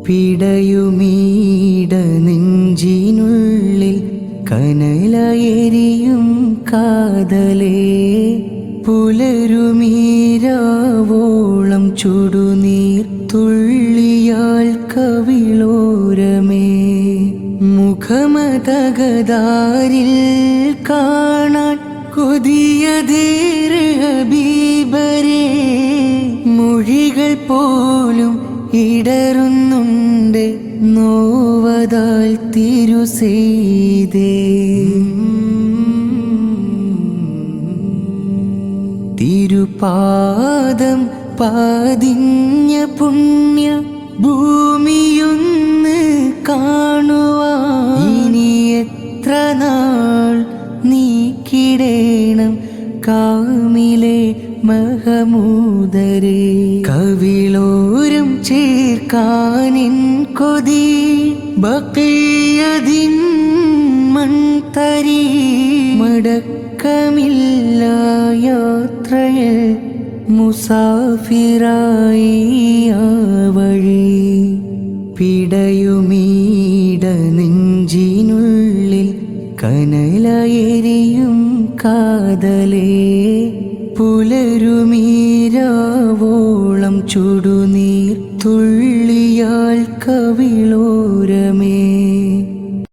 പിടയുമീട നെഞ്ചിനുള്ളിൽ കനലയെരിയും കാതലേ, പുലരുമീരാവോളം ചുടുനീർ തുള്ളിയാൽ കവിളോരമേ, മുഖമതകതാരിൽ കാണാൻ കൊതിയതേറെ ഹബീബരേ, മൊഴികൾ പോലും ഇടറുന്നുണ്ട് നോവതാൽ തിരുസെയ്തേ. തിരുപാദം പതിഞ്ഞ പുണ്യ ഭൂമിയൊന്ന് കാണുവാൻ ഇനി എത്ര നാൾ നീക്കിടേണം കാമിലെ മഹമൂദരേ. കവിളോരം ചേർക്കാനിൻ കൊതി ബഖിയതിൻ മൺതരി, മടക്കമില്ല യാത്രയിൽ മുസാഫിറായി ആ വഴി. പിടയുമീട നെഞ്ചിനുള്ളിൽ കനലയെരിയും കാതലേ, പുലരുമീരാവോളം ചുടുനീർ തുള്ളിയാൽ കവിളോരമേ.